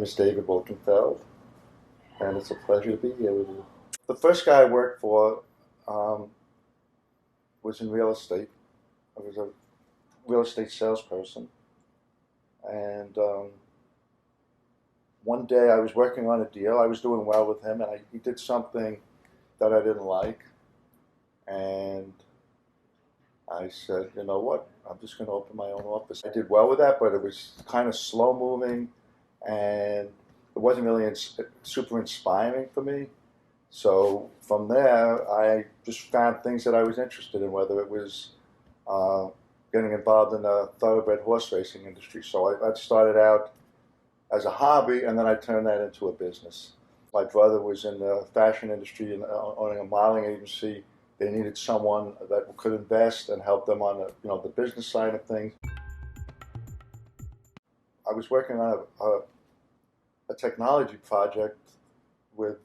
is David Wilkenfeld, and it's a pleasure to be here with you. The first guy I worked for was in real estate. I was a real estate salesperson, and one day I was working on a deal. I was doing well with him, and he did something that I didn't like, and I said, you know what, I'm just going to open my own office. I did well with that, but it was kind of slow moving, and it wasn't really super inspiring for me. So from there, I just found things that I was interested in, whether it was getting involved in the thoroughbred horse racing industry. So I started out as a hobby, and then I turned that into a business. My brother was in the fashion industry and owning a modeling agency. They needed someone that could invest and help them on the business side of things. I was working on a technology project with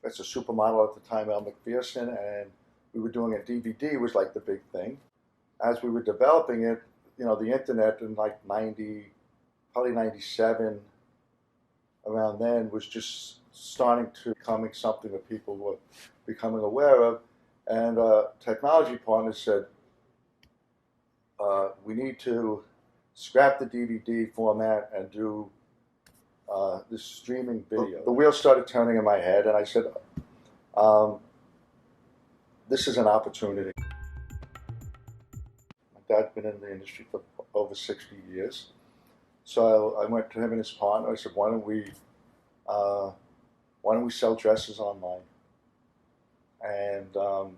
it's a supermodel at the time, Elle McPherson, and we were doing a DVD was like the big thing. As we were developing it, the internet in like probably 97, around then, was just starting to becoming something that people were becoming aware of. And technology partners said, we need to scrap the DVD format and do this streaming video. The wheels started turning in my head, and I said, this is an opportunity. My dad's been in the industry for over 60 years. So I went to him and his partner. I said, why don't we sell dresses online? And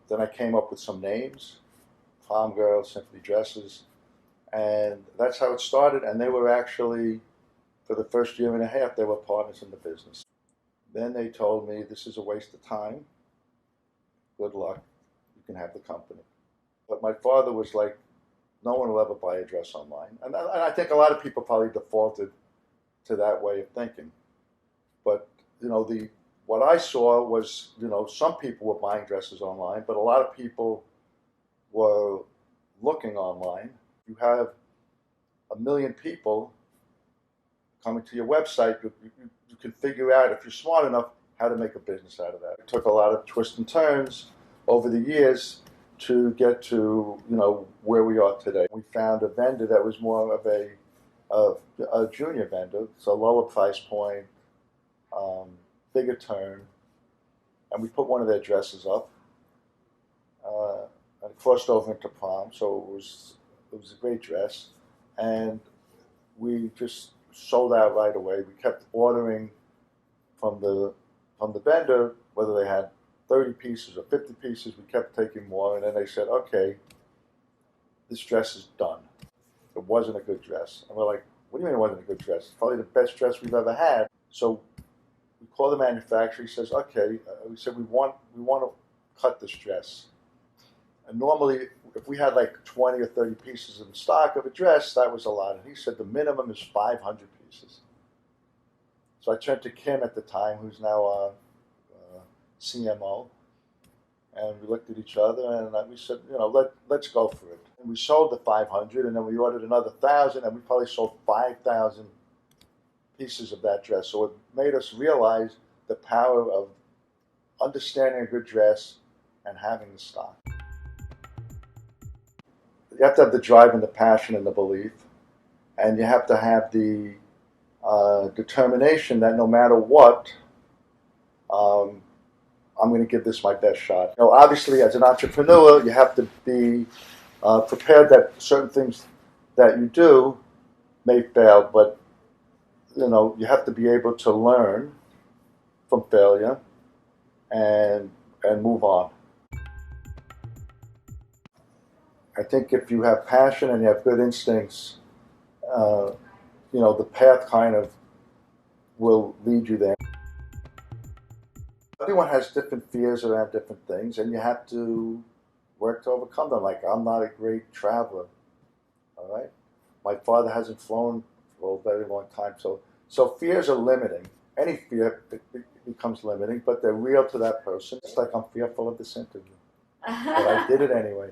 then I came up with some names: PromGirl, Simply Dresses, and that's how it started. And they were actually, for the first year and a half, they were partners in the business. Then they told me, this is a waste of time. Good luck. You can have the company. But my father was like, no one will ever buy a dress online. And I think a lot of people probably defaulted to that way of thinking. But, what I saw was, some people were buying dresses online, but a lot of people were looking online. You have 1 million people coming to your website, you can figure out, if you're smart enough, how to make a business out of that. It took a lot of twists and turns over the years to get to, where we are today. We found a vendor that was more of a junior vendor, so lower price point, bigger turn, and we put one of their dresses up, and it crossed over into prom, so it was a great dress, and we just sold out right away. We kept ordering from the vendor, whether they had 30 pieces or 50 pieces, we kept taking more, and then they said, okay, this dress is done. It wasn't a good dress. And we're like, what do you mean it wasn't a good dress? It's probably the best dress we've ever had. So we call the manufacturer, he says, okay, we said, we want to cut this dress. And normally, if we had like 20 or 30 pieces in stock of a dress, that was a lot. And he said the minimum is 500 pieces. So I turned to Kim at the time, who's now CMO, and we looked at each other and we said, let's go for it. And we sold the 500, and then we ordered another 1,000, and we probably sold 5,000 pieces of that dress. So it made us realize the power of understanding a good dress and having the stock. You have to have the drive and the passion and the belief, and you have to have the determination that no matter what, I'm going to give this my best shot. Obviously, as an entrepreneur, you have to be prepared that certain things that you do may fail, but you have to be able to learn from failure and move on. I think if you have passion and you have good instincts, the path kind of will lead you there. Everyone has different fears around different things, and you have to work to overcome them. Like, I'm not a great traveler, all right? My father hasn't flown for a very long time, so fears are limiting. Any fear becomes limiting, but they're real to that person. It's like, I'm fearful of this interview, but I did it anyway.